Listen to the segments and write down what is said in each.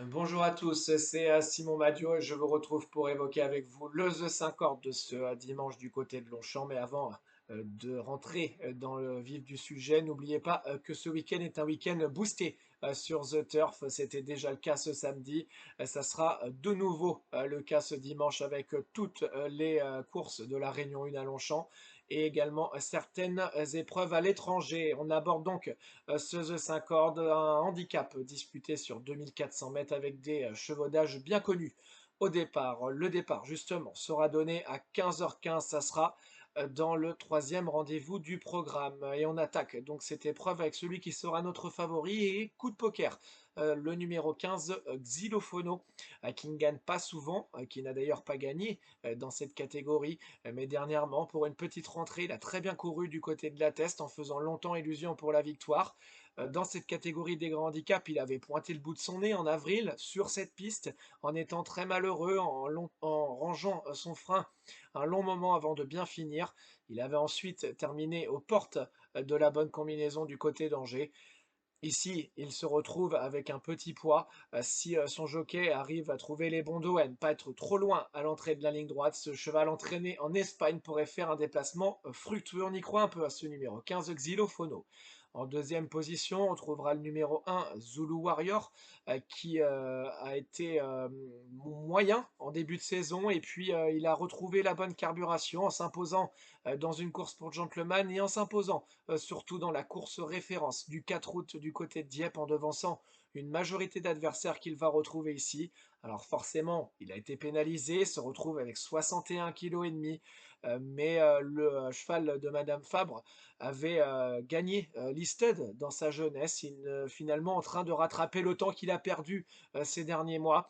Bonjour à tous, c'est Simon Madio et je vous retrouve pour évoquer avec vous le The 50 de ce dimanche du côté de Longchamp. Mais avant de rentrer dans le vif du sujet, n'oubliez pas que ce week-end est un week-end boosté sur The Turf. C'était déjà le cas ce samedi. Ça sera de nouveau le cas ce dimanche avec toutes les courses de la Réunion 1 à Longchamp et également certaines épreuves à l'étranger. On aborde donc ce The 50, un handicap disputé sur 2400 mètres avec des chevaudages bien connus. Au départ, le départ justement sera donné à 15h15, ça sera dans le troisième rendez-vous du programme. Et on attaque donc cette épreuve avec celui qui sera notre favori et coup de poker. Le numéro 15, Xylophono, qui ne gagne pas souvent, qui n'a d'ailleurs pas gagné dans cette catégorie, mais dernièrement, pour une petite rentrée, il a très bien couru du côté de la Teste en faisant longtemps illusion pour la victoire. Dans cette catégorie des grands handicaps, il avait pointé le bout de son nez en avril sur cette piste en étant très malheureux, en rangeant son frein un long moment avant de bien finir. Il avait ensuite terminé aux portes de la bonne combinaison du côté d'Angers. Ici, il se retrouve avec un petit poids. Si son jockey arrive à trouver les bons dos et à ne pas être trop loin à l'entrée de la ligne droite, ce cheval entraîné en Espagne pourrait faire un déplacement fructueux. On y croit un peu à ce numéro 15, Xylophono. En deuxième position, on trouvera le numéro 1, Zulu Warrior, qui a été moyen en début de saison et puis il a retrouvé la bonne carburation en s'imposant dans une course pour gentleman et en s'imposant surtout dans la course référence du 4 août du côté de Dieppe en devançant une majorité d'adversaires qu'il va retrouver ici. Alors forcément, il a été pénalisé, se retrouve avec 61,5 kg, mais le cheval de Madame Fabre avait gagné l'Isted dans sa jeunesse, finalement en train de rattraper le temps qu'il a perdu ces derniers mois.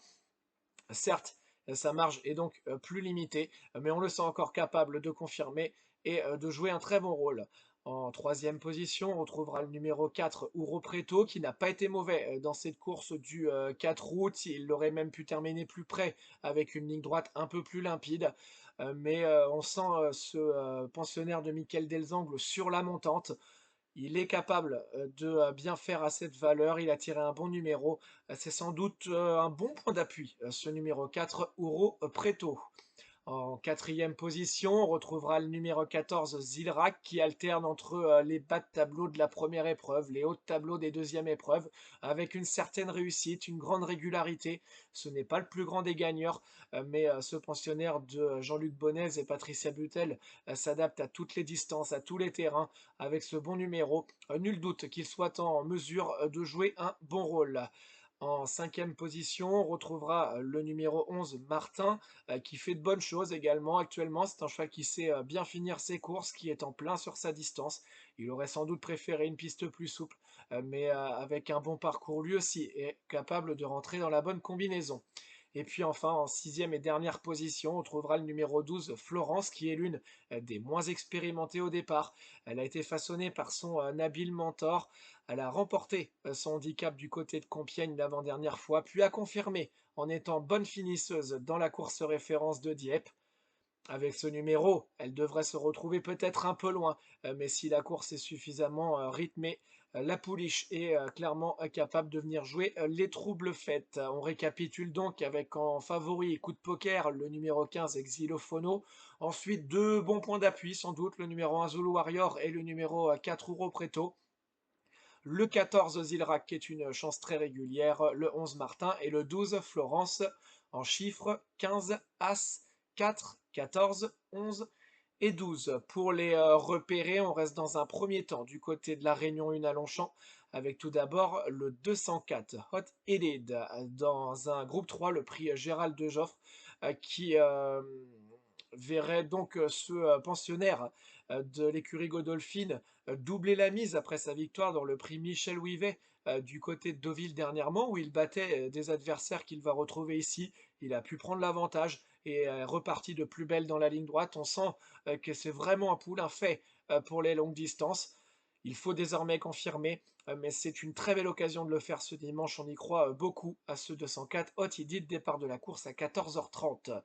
Certes, sa marge est donc plus limitée, mais on le sent encore capable de confirmer et de jouer un très bon rôle. En troisième position, on trouvera le numéro 4, Uro Preto, qui n'a pas été mauvais dans cette course du 4 août. Il aurait même pu terminer plus près avec une ligne droite un peu plus limpide. Mais on sent ce pensionnaire de Michael Delzangle sur la montante. Il est capable de bien faire à cette valeur. Il a tiré un bon numéro. C'est sans doute un bon point d'appui, ce numéro 4, Uro Preto. En quatrième position, on retrouvera le numéro 14, Zilrak, qui alterne entre les bas de tableau de la première épreuve, les hauts de tableau des deuxièmes épreuves, avec une certaine réussite, une grande régularité. Ce n'est pas le plus grand des gagneurs, mais ce pensionnaire de Jean-Luc Bonez et Patricia Butel s'adapte à toutes les distances, à tous les terrains, avec ce bon numéro. Nul doute qu'il soit en mesure de jouer un bon rôle. En cinquième position, on retrouvera le numéro 11, Martin, qui fait de bonnes choses également actuellement. C'est un cheval qui sait bien finir ses courses, qui est en plein sur sa distance. Il aurait sans doute préféré une piste plus souple, mais avec un bon parcours lui aussi, est capable de rentrer dans la bonne combinaison. Et puis enfin, en sixième et dernière position, on trouvera le numéro 12, Florence, qui est l'une des moins expérimentées au départ. Elle a été façonnée par son habile mentor. Elle a remporté son handicap du côté de Compiègne l'avant-dernière fois, puis a confirmé en étant bonne finisseuse dans la course référence de Dieppe. Avec ce numéro, elle devrait se retrouver peut-être un peu loin, mais si la course est suffisamment rythmée, la pouliche est clairement capable de venir jouer les troubles faits. On récapitule donc avec en favori coup de poker le numéro 15 Xylophono, ensuite deux bons points d'appui sans doute, le numéro 1 Zulu Warrior et le numéro 4 Uro Preto. Le 14 Zilrak qui est une chance très régulière, le 11 Martin et le 12 Florence en chiffres 15, As, 4, 14, 11 et 12. Pour les repérer, on reste dans un premier temps du côté de la Réunion 1 à Longchamp avec tout d'abord le 204 Hot Headed dans un groupe 3, le prix Gérald de Joffre qui verrait donc ce pensionnaire de l'écurie Godolphin doubler la mise après sa victoire dans le prix Michel Ouivet du côté de Deauville dernièrement, où il battait des adversaires qu'il va retrouver ici. Il a pu prendre l'avantage et est reparti de plus belle dans la ligne droite. On sent que c'est vraiment un poulain fait pour les longues distances. Il faut désormais confirmer, mais c'est une très belle occasion de le faire ce dimanche. On y croit beaucoup à ce 204 Hot Idit, départ de la course à 14h30.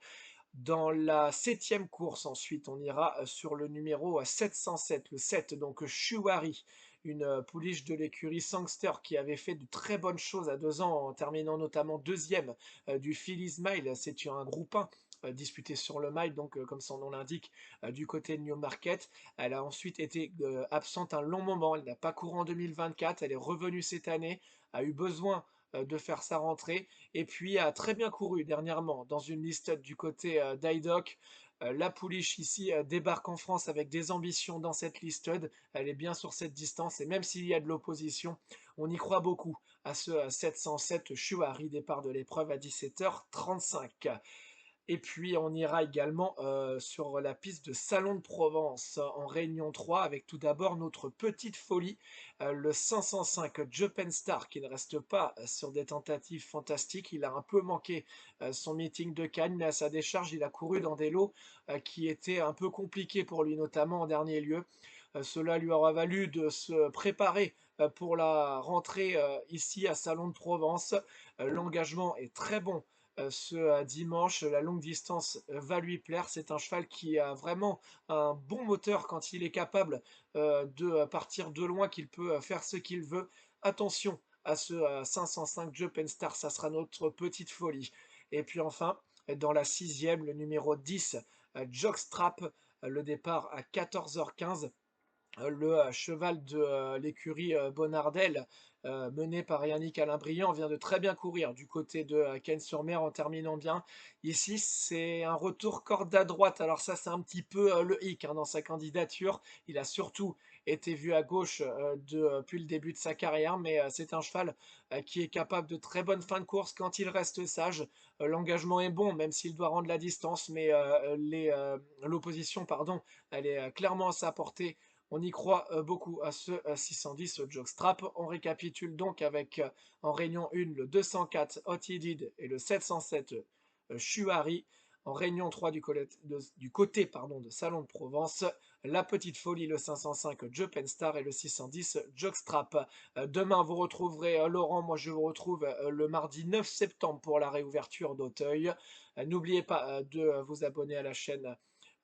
Dans la septième course, ensuite, on ira sur le numéro 707, le 7, donc Shuari, une pouliche de l'écurie Sangster qui avait fait de très bonnes choses à 2 ans en terminant notamment deuxième du Phillies Mile. C'est un groupe 1 disputé sur le mile, donc comme son nom l'indique, du côté de Newmarket. Elle a ensuite été absente un long moment, elle n'a pas couru en 2024, elle est revenue cette année, a eu besoin de faire sa rentrée, et puis a très bien couru dernièrement dans une liste du côté d'Idoc. La pouliche ici débarque en France avec des ambitions dans cette listed. Elle est bien sur cette distance et même s'il y a de l'opposition, on y croit beaucoup à ce 707 Chouari, départ de l'épreuve à 17h35. Et puis on ira également sur la piste de Salon de Provence en Réunion 3 avec tout d'abord notre petite folie, le 505 Star qui ne reste pas sur des tentatives fantastiques. Il a un peu manqué son meeting de Cannes, mais à sa décharge il a couru dans des lots qui étaient un peu compliqués pour lui, notamment en dernier lieu. Cela lui aura valu de se préparer pour la rentrée ici à Salon de Provence. L'engagement est très bon ce dimanche. La longue distance va lui plaire. C'est un cheval qui a vraiment un bon moteur quand il est capable de partir de loin, qu'il peut faire ce qu'il veut. Attention à ce 505 Star, ça sera notre petite folie. Et puis enfin, dans la sixième, le numéro 10, Jockstrap, le départ à 14h15. Le cheval de l'écurie Bonardel, mené par Yannick Alain-Briand, vient de très bien courir du côté de Cannes-sur-Mer en terminant bien. Ici, c'est un retour corde à droite. Alors ça, c'est un petit peu le hic dans sa candidature. Il a surtout été vu à gauche depuis le début de sa carrière, mais c'est un cheval qui est capable de très bonnes fins de course quand il reste sage. L'engagement est bon, même s'il doit rendre la distance, mais l'opposition, pardon, elle est clairement à sa portée. On y croit beaucoup à ce 610 Jockstrap. On récapitule donc avec en réunion 1 le 204 Hot Did et le 707 Chuari. En réunion 3 du côté pardon, de Salon de Provence, la Petite Folie, le 505 Star et le 610 Jockstrap. Demain, vous retrouverez Laurent. Moi, je vous retrouve le mardi 9 septembre pour la réouverture d'Auteuil. N'oubliez pas de vous abonner à la chaîne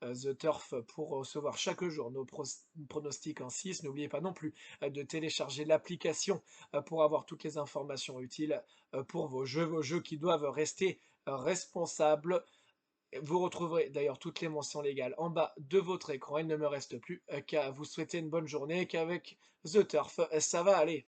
The Turf pour recevoir chaque jour nos pronostics en 6. N'oubliez pas non plus de télécharger l'application pour avoir toutes les informations utiles pour vos jeux qui doivent rester responsables. Vous retrouverez d'ailleurs toutes les mentions légales en bas de votre écran. Il ne me reste plus qu'à vous souhaiter une bonne journée, qu'avec The Turf, ça va aller.